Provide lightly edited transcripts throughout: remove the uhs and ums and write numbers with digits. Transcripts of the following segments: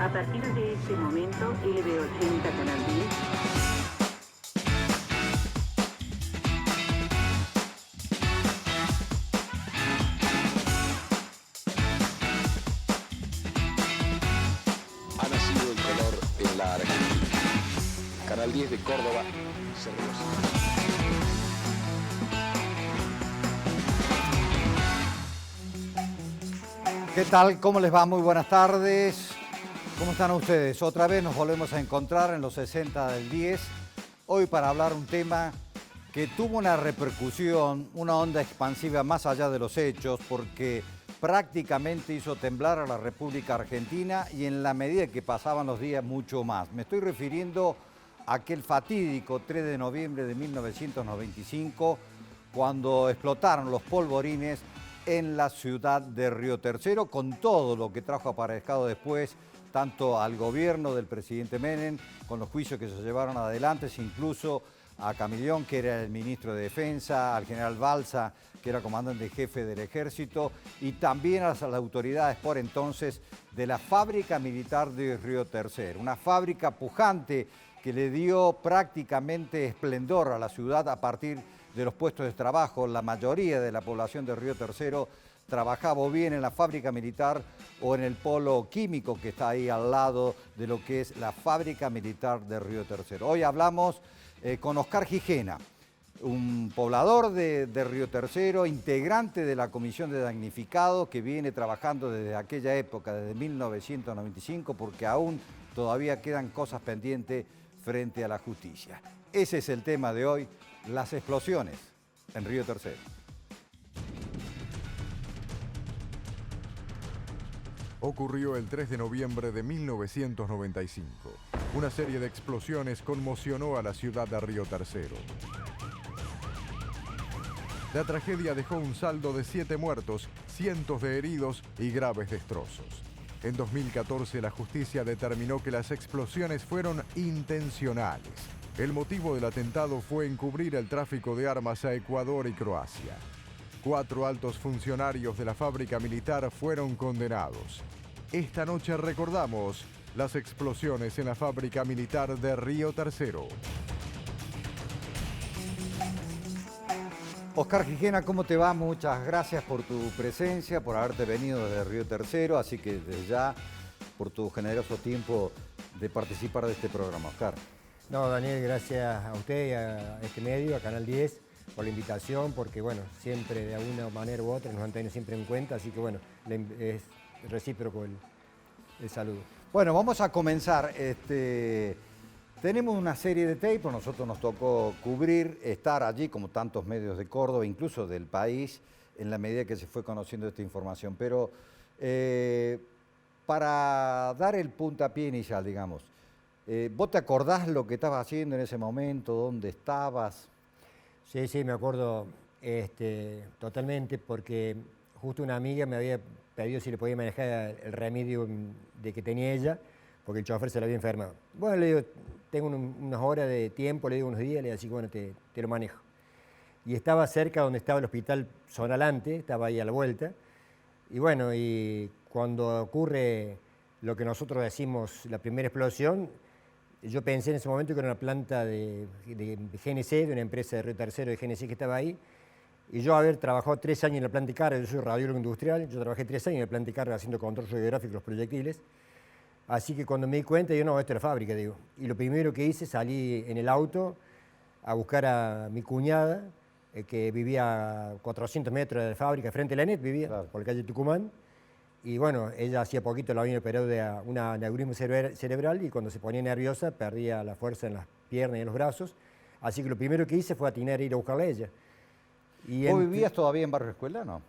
A partir de este momento, LB80 Canal 10. Ha nacido el color en la Argentina. Canal 10 de Córdoba, Cerros. ¿Qué tal? ¿Cómo les va? Muy buenas tardes. ¿Cómo están ustedes? Otra vez nos volvemos a encontrar en los 60 del 10. Hoy para hablar un tema que tuvo una repercusión, una onda expansiva más allá de los hechos, porque prácticamente hizo temblar a la República Argentina y en la medida que pasaban los días mucho más. Me estoy refiriendo a aquel fatídico 3 de noviembre de 1995, cuando explotaron los polvorines en la ciudad de Río Tercero, con todo lo que trajo aparejado después, tanto al gobierno del presidente Menem, con los juicios que se llevaron adelante, incluso a Camillón, que era el ministro de Defensa, al general Balsa, que era comandante jefe del ejército, y también a las autoridades por entonces de la fábrica militar de Río Tercero, una fábrica pujante que le dio prácticamente esplendor a la ciudad a partir de los puestos de trabajo. La mayoría de la población de Río Tercero trabajaba o bien en la fábrica militar o en el polo químico que está ahí al lado de lo que es la fábrica militar de Río Tercero. Hoy hablamos con Oscar Gijena, un poblador de Río Tercero, integrante de la Comisión de Damnificados, que viene trabajando desde aquella época, desde 1995, porque aún todavía quedan cosas pendientes frente a la justicia. Ese es el tema de hoy, las explosiones en Río Tercero. Ocurrió el 3 de noviembre de 1995. Una serie de explosiones conmocionó a la ciudad de Río Tercero. La tragedia dejó un saldo de 7 muertos, cientos de heridos y graves destrozos. En 2014, la justicia determinó que las explosiones fueron intencionales. El motivo del atentado fue encubrir el tráfico de armas a Ecuador y Croacia. 4 altos funcionarios de la fábrica militar fueron condenados. Esta noche recordamos las explosiones en la fábrica militar de Río Tercero. Oscar Gijena, ¿cómo te va? Muchas gracias por tu presencia, por haberte venido desde Río Tercero, así que desde ya, por tu generoso tiempo de participar de este programa. Oscar. No, Daniel, gracias a usted y a este medio, a Canal 10, por la invitación, porque bueno, siempre de alguna manera u otra nos han tenido siempre en cuenta, así que bueno, es recíproco el saludo. Bueno, vamos a comenzar. Tenemos una serie de tapes, nosotros nos tocó cubrir, estar allí como tantos medios de Córdoba, incluso del país, en la medida que se fue conociendo esta información. Pero para dar el puntapié inicial, digamos, ¿vos te acordás lo que estabas haciendo en ese momento? ¿Dónde estabas? Sí, me acuerdo totalmente, porque justo una amiga me había pedido si le podía manejar el remedio de que tenía ella, porque el chofer se lo había enfermado. Bueno, le digo, tengo unas horas de tiempo, le digo unos días, le digo así, bueno, te lo manejo. Y estaba cerca donde estaba el hospital Zonalante, estaba ahí a la vuelta, y bueno, y cuando ocurre lo que nosotros decimos, la primera explosión, yo pensé en ese momento que era una planta de GNC, de una empresa de Río Tercero de GNC que estaba ahí, y yo haber trabajado 3 años en la planta de carga, yo soy radiólogo industrial, yo trabajé 3 años en la planta de carga haciendo control radiográfico de los proyectiles, así que cuando me di cuenta, yo no, esto es la fábrica, digo. Y lo primero que hice, salí en el auto a buscar a mi cuñada, que vivía a 400 metros de la fábrica, frente a la NET, vivía, claro, por la calle Tucumán. Y bueno, ella hacía poquito la habían operado de un aneurisma cerebral y cuando se ponía nerviosa perdía la fuerza en las piernas y en los brazos. Así que lo primero que hice fue atinar a ir a buscarla a ella. ¿Vos vivías todavía en Barrio Escuela, no?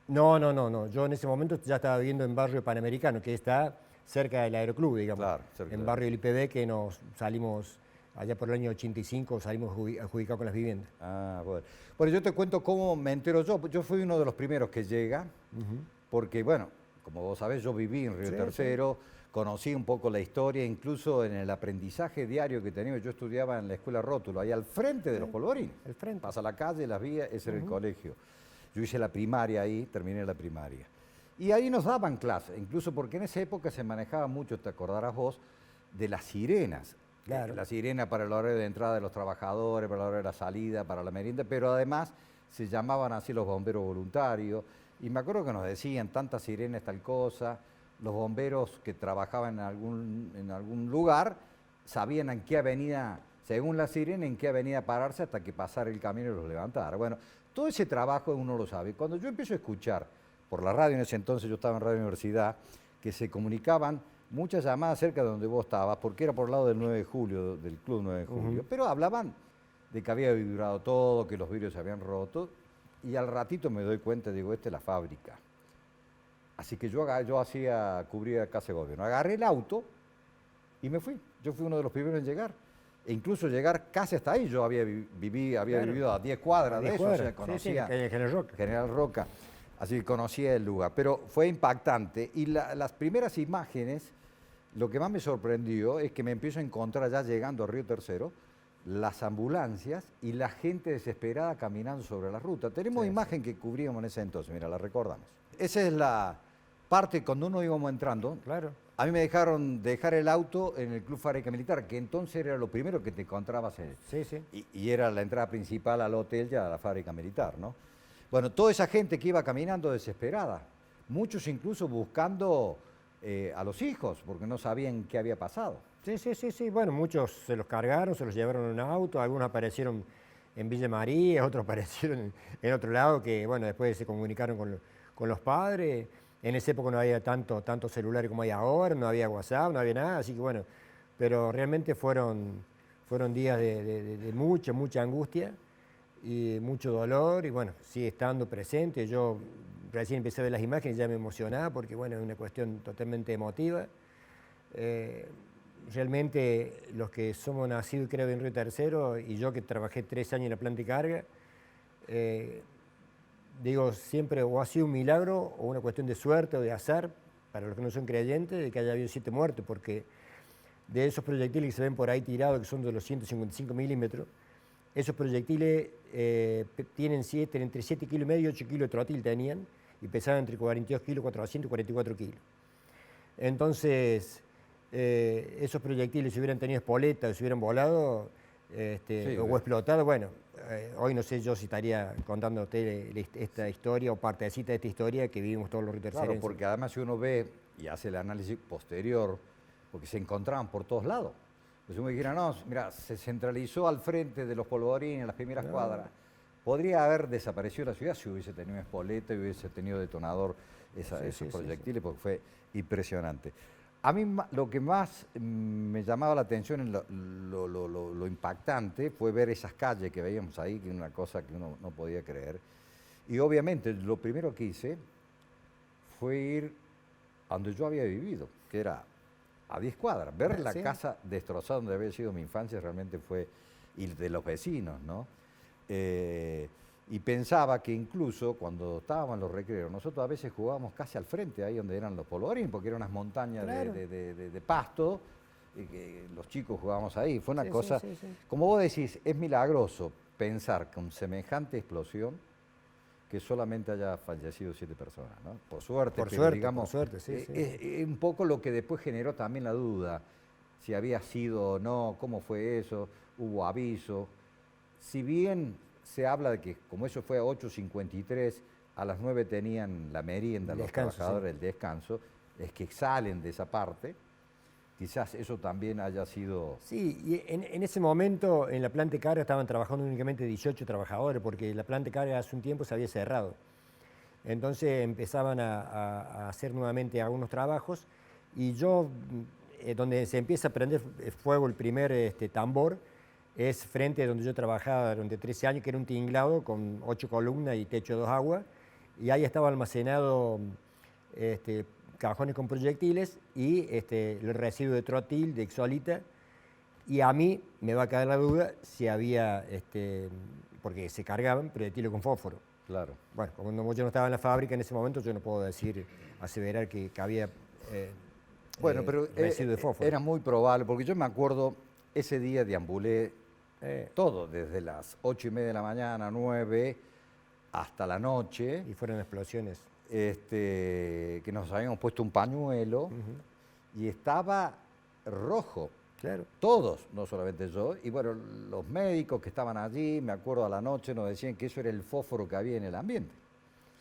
No. Yo en ese momento ya estaba viviendo en Barrio Panamericano, que está cerca del Aeroclub, digamos. Claro, cerca en Barrio del IPB, que nos salimos allá por el año 85, salimos adjudicados con las viviendas. Ah, bueno. Bueno, yo te cuento cómo me entero yo. Yo fui uno de los primeros que llega, porque bueno, como vos sabés, yo viví en Río Tercero, conocí un poco la historia, incluso en el aprendizaje diario que teníamos. Yo estudiaba en la escuela Rótulo, ahí al frente de los polvorines. El frente. Pasa la calle, las vías, ese era el colegio. Yo hice la primaria ahí, terminé la primaria. Y ahí nos daban clases, incluso porque en esa época se manejaba mucho, te acordarás vos, de las sirenas. Claro. La sirena para el horario de entrada de los trabajadores, para el horario de la salida, para la merienda, pero además se llamaban así los bomberos voluntarios. Y me acuerdo que nos decían tantas sirenas, tal cosa. Los bomberos que trabajaban en algún lugar sabían en qué avenida, según la sirena, en qué avenida pararse hasta que pasara el camión y los levantara. Bueno, todo ese trabajo uno lo sabe. Cuando yo empiezo a escuchar por la radio, en ese entonces yo estaba en Radio Universidad, que se comunicaban muchas llamadas cerca de donde vos estabas, porque era por el lado del 9 de julio, del Club 9 de Julio, pero hablaban de que había vibrado todo, que los vidrios se habían roto, y al ratito me doy cuenta, digo, esta es la fábrica. Así que yo cubría Casa de Gobierno. Agarré el auto y me fui. Yo fui uno de los primeros en llegar. E incluso llegar casi hasta ahí, yo había vivido a 10 cuadras de eso, o sea, conocía General Roca. Así que conocía el lugar, pero fue impactante. Y las primeras imágenes, lo que más me sorprendió es que me empiezo a encontrar ya llegando a Río Tercero, las ambulancias y la gente desesperada caminando sobre la ruta. Tenemos imagen que cubríamos en ese entonces, mira, la recordamos. Esa es la parte cuando uno íbamos entrando. Claro. A mí me dejaron dejar el auto en el Club Fábrica Militar, que entonces era lo primero que te encontrabas en y era la entrada principal al hotel, ya a la Fábrica Militar, ¿no? Bueno, toda esa gente que iba caminando desesperada, muchos incluso buscando a los hijos, porque no sabían qué había pasado. Sí. Bueno, muchos se los cargaron, se los llevaron en un auto, algunos aparecieron en Villa María, otros aparecieron en otro lado, que bueno, después se comunicaron con los padres. En esa época no había tanto celular como hay ahora, no había WhatsApp, no había nada, así que bueno, pero realmente fueron días de mucha angustia y mucho dolor, y bueno, sigue estando presente. Yo recién empecé a ver las imágenes y ya me emocionaba porque bueno, es una cuestión totalmente emotiva. Realmente los que somos nacidos, creo, en Río Tercero, y yo que trabajé 3 años en la planta de carga, digo siempre, o ha sido un milagro o una cuestión de suerte o de azar, para los que no son creyentes, de que haya habido 7 muertos, porque de esos proyectiles que se ven por ahí tirados, que son de los 155 milímetros, esos proyectiles tienen entre 7,5 kilos y 8 kilos de trotil tenían, y pesaban entre 42 kilos, 444 kilos. Entonces, esos proyectiles, si hubieran tenido espoleta o si hubieran volado o explotado, bueno, hoy no sé yo si estaría contándote esta historia o partecita de esta historia que vivimos todos los ritercerenses. Claro, porque además si uno ve y hace el análisis posterior, porque se encontraban por todos lados. Entonces uno dijera, no, mira, se centralizó al frente de los polvorines, en las primeras cuadras. Podría haber desaparecido la ciudad si hubiese tenido espoleta y hubiese tenido detonador esos proyectiles, porque fue impresionante. A mí lo que más me llamaba la atención, lo impactante, fue ver esas calles que veíamos ahí, que era una cosa que uno no podía creer. Y obviamente lo primero que hice fue ir a donde yo había vivido, que era a 10 cuadras. Ver la casa destrozada donde había sido mi infancia realmente fue, y de los vecinos, ¿no? Y pensaba que incluso cuando estábamos en los recreos, nosotros a veces jugábamos casi al frente, ahí donde eran los polvorines, porque eran unas montañas de pasto, y que los chicos jugábamos ahí. Fue una cosa, como vos decís, es milagroso pensar con semejante explosión que solamente haya fallecido 7 personas, ¿no? Por suerte, digamos, es un poco lo que después generó también la duda, si había sido o no, cómo fue eso, hubo aviso. Si bien se habla de que, como eso fue a 8:53, a las 9 tenían la merienda, los trabajadores, el descanso, es que salen de esa parte, quizás eso también haya sido... Sí, y en ese momento en la planta de carga estaban trabajando únicamente 18 trabajadores, porque la planta de carga hace un tiempo se había cerrado. Entonces empezaban a hacer nuevamente algunos trabajos, y yo, donde se empieza a prender fuego el primer tambor, es frente a donde yo trabajaba durante 13 años, que era un tinglado con 8 columnas y techo de 2 aguas, y ahí estaba almacenado cajones con proyectiles y el residuo de trotil, de exolita, y a mí me va a caer la duda si había, porque se cargaban proyectiles con fósforo. Claro. Bueno, como yo no estaba en la fábrica en ese momento, yo no puedo aseverar que había bueno, pero residuo de fósforo. Era muy probable, porque yo me acuerdo, ese día deambulé todo, desde las 8:30 de la mañana, 9, hasta la noche. Y fueron explosiones. que nos habíamos puesto un pañuelo y estaba rojo. Claro. Todos, no solamente yo. Y bueno, los médicos que estaban allí, me acuerdo a la noche, nos decían que eso era el fósforo que había en el ambiente.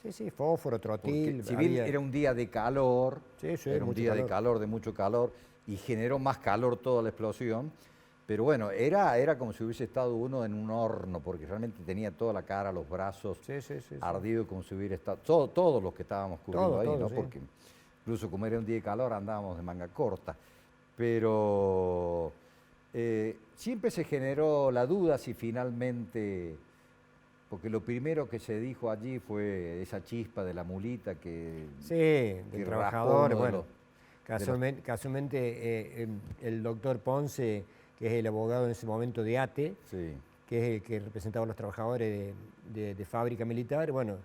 Sí, sí, fósforo, trotil. Porque si bien era un día de calor, Sí, sí, era un mucho día calor. de calor, de mucho calor, y generó más calor toda la explosión, pero bueno, era como si hubiese estado uno en un horno, porque realmente tenía toda la cara, los brazos Sí, sí, sí, sí. ardidos como si hubiera estado, todos los que estábamos cubriendo Todo, ahí, todo, ¿no? sí. Porque incluso como era un día de calor andábamos de manga corta, pero siempre se generó la duda si finalmente... Porque lo primero que se dijo allí fue esa chispa de la mulita que... Sí, que del raspó trabajador, uno de bueno. los- Casualmente, el doctor Ponce, que es el abogado en ese momento de ATE, Sí. que es el que representaba a los trabajadores de fábrica militar, bueno,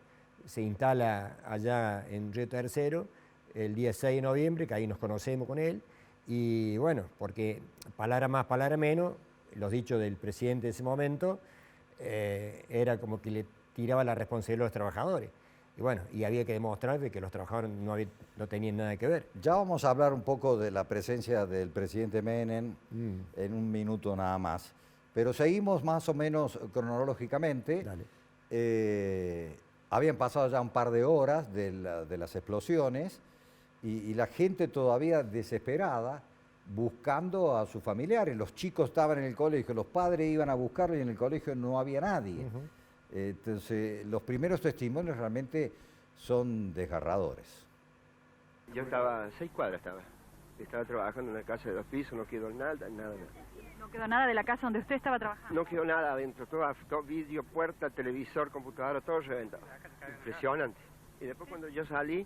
se instala allá en Río Tercero el día 6 de noviembre, que ahí nos conocemos con él, y bueno, porque palabra más, palabra menos, los dichos del presidente de ese momento, era como que le tiraba la responsabilidad a los trabajadores. Y bueno, y había que demostrar de que los trabajadores no tenían nada que ver. Ya vamos a hablar un poco de la presencia del presidente Menem en un minuto nada más. Pero seguimos más o menos cronológicamente. Dale. Habían pasado ya un par de horas de las explosiones y la gente todavía desesperada buscando a sus familiares. Los chicos estaban en el colegio, los padres iban a buscarlos y en el colegio no había nadie. Entonces, los primeros testimonios realmente son desgarradores. Yo estaba a 6 cuadras, estaba trabajando en una casa de 2 pisos, no quedó nada. No quedó nada de la casa donde usted estaba trabajando. No quedó nada adentro, todo vidrio, puerta, televisor, computadora, todo reventado. Impresionante. Y después cuando yo salí,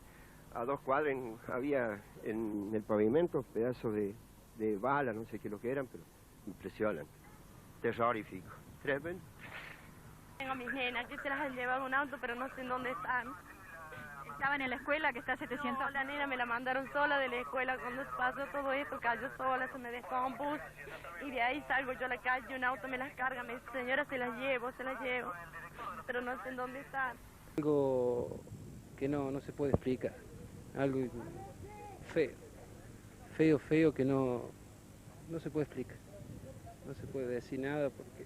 a 2 cuadras había en el pavimento pedazos de bala, no sé qué lo que eran, pero impresionante. Terrorífico. Tremendo. Tengo a mis nenas que se las han llevado en un auto, pero no sé en dónde están. Estaban en la escuela que está a 700. No, la nena me la mandaron sola de la escuela. Cuando pasó todo esto, cayó sola, se me descompuso. Y de ahí salgo yo a la calle, un auto me las carga, me dice, señora, se las llevo. Pero no sé en dónde están. Algo que no se puede explicar. Algo feo que no se puede explicar. No se puede decir nada porque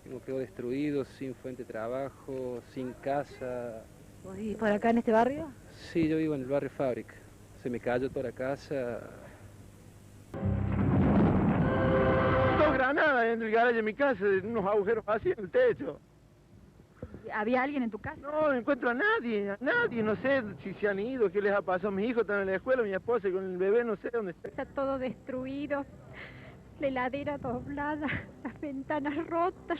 uno quedó destruido, sin fuente de trabajo, sin casa. ¿Vos vivís por acá en este barrio? Sí, yo vivo en el barrio Fábrica. Se me cayó toda la casa. 2 granadas en el garaje de mi casa, unos agujeros así en el techo. ¿Había alguien en tu casa? No encuentro a nadie, no sé si se han ido, qué les ha pasado. Mis hijos están en la escuela, mi esposa con el bebé, no sé dónde está. Está todo destruido, la heladera doblada, las ventanas rotas.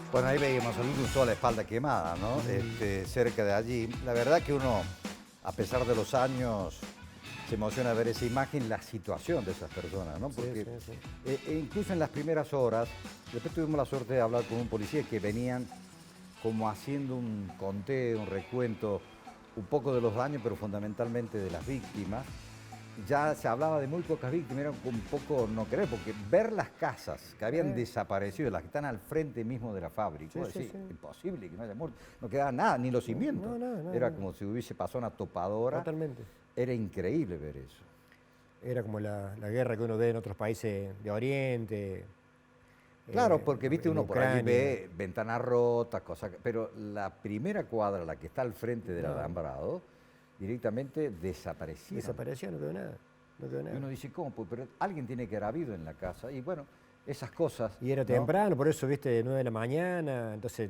Bueno, ahí veíamos a Luz toda la espalda quemada, ¿no? Cerca de allí. La verdad que uno, a pesar de los años, se emociona ver esa imagen, la situación de esas personas, ¿no? Porque incluso en las primeras horas, después tuvimos la suerte de hablar con un policía que venían como haciendo un conteo, un recuento, un poco de los daños, pero fundamentalmente de las víctimas. Ya se hablaba de muy pocas víctimas, era un poco no creer, porque ver las casas que habían desaparecido, las que están al frente mismo de la fábrica, imposible que no haya muerto, no quedaba nada, ni los cimientos. Era como si hubiese pasado una topadora. Totalmente. Era increíble ver eso. Era como la guerra que uno ve en otros países de Oriente. Claro, porque viste, en uno por allí Ucrania. ve ventanas rotas, cosas, pero la primera cuadra, la que está al frente del alambrado, directamente desapareció. Desapareció, no quedó nada. No quedó Y nada. uno dice, ¿cómo? Pues, pero alguien tiene que haber habido en la casa. Y bueno, esas cosas. Y era ¿no? temprano, por eso, viste, de 9 de la mañana, entonces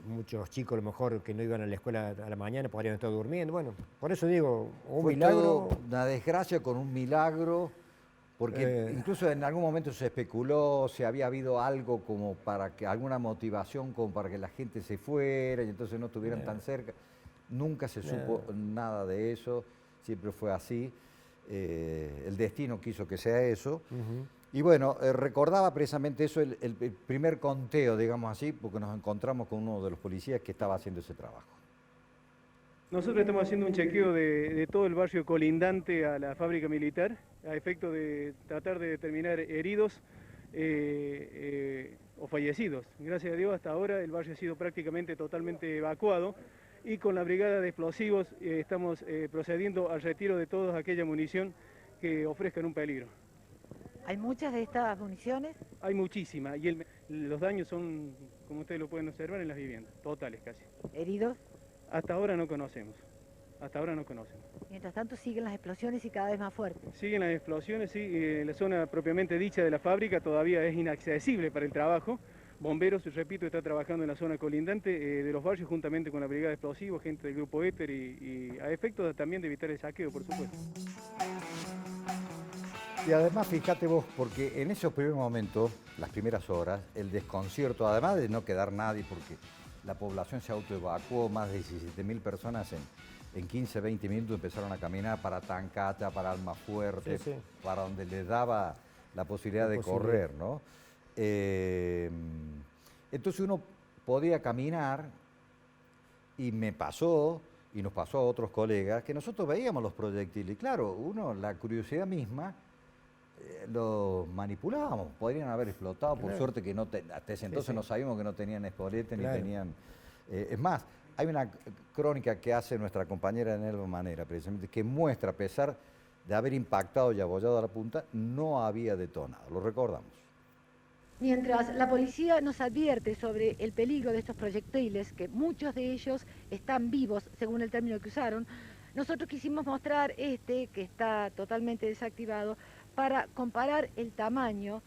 muchos chicos a lo mejor que no iban a la escuela a la mañana podrían estar durmiendo. Bueno, por eso digo, un Fue milagro. todo una desgracia con un milagro, porque incluso en algún momento se especuló si había habido algo como para que alguna motivación como para que la gente se fuera y entonces no estuvieran tan cerca. Nunca se supo nada de eso, siempre fue así. El destino quiso que sea eso. Y bueno, recordaba precisamente eso, el primer conteo, digamos así, porque nos encontramos con uno de los policías que estaba haciendo ese trabajo. Nosotros estamos haciendo un chequeo de todo el barrio colindante a la fábrica militar, a efecto de tratar de determinar heridos o fallecidos. Gracias a Dios, hasta ahora el barrio ha sido prácticamente totalmente evacuado y con la brigada de explosivos estamos procediendo al retiro de toda aquella munición que ofrezcan un peligro. ¿Hay muchas de estas municiones? Hay muchísimas y los daños son, como ustedes lo pueden observar, en las viviendas, totales casi. ¿Heridos? Hasta ahora no conocemos. Hasta ahora no conocemos. Mientras tanto siguen las explosiones y cada vez más fuertes. Siguen las explosiones, sí. La zona propiamente dicha de la fábrica todavía es inaccesible para el trabajo. Bomberos, repito, está trabajando en la zona colindante de los barrios juntamente con la brigada de explosivos, gente del grupo Éter y a efectos también de evitar el saqueo, por supuesto. Y además, fíjate vos, porque en esos primeros momentos, las primeras horas, el desconcierto, además de no quedar nadie, porque la población se autoevacuó, más de 17.000 personas en 15, 20 minutos empezaron a caminar para Tancata, para Almafuerte, sí, sí, para donde les daba la posibilidad de correr, ¿no? Entonces uno podía caminar y me pasó, y nos pasó a otros colegas, que nosotros veíamos los proyectiles. Y claro, la curiosidad misma, los manipulábamos, podrían haber explotado, por suerte que hasta ese entonces no sabíamos que no tenían espolete ni tenían... es más, hay una crónica que hace nuestra compañera Nelva Manera, precisamente, que muestra, a pesar de haber impactado y abollado a la punta, no había detonado, lo recordamos. Mientras la policía nos advierte sobre el peligro de estos proyectiles, que muchos de ellos están vivos, según el término que usaron, nosotros quisimos mostrar que está totalmente desactivado, para comparar el tamaño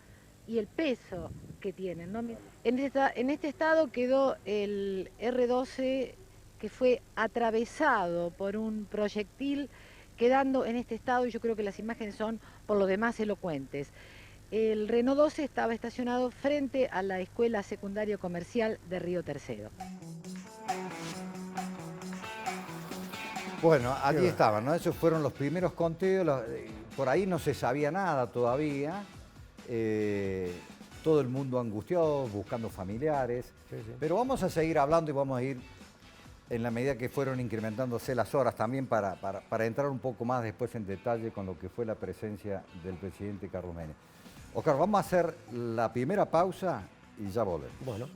y el peso que tienen, ¿no? En este estado quedó el R-12 que fue atravesado por un proyectil, quedando en este estado, y yo creo que las imágenes son por lo demás elocuentes. El Renault 12 estaba estacionado frente a la Escuela Secundaria Comercial de Río Tercero. Bueno, allí estaban, ¿no? Esos fueron los primeros conteos, por ahí no se sabía nada todavía, todo el mundo angustiado, buscando familiares, pero vamos a seguir hablando y vamos a ir en la medida que fueron incrementándose las horas también para entrar un poco más después en detalle con lo que fue la presencia del presidente Carlos Menem. Oscar, vamos a hacer la primera pausa y ya volvemos. Bueno.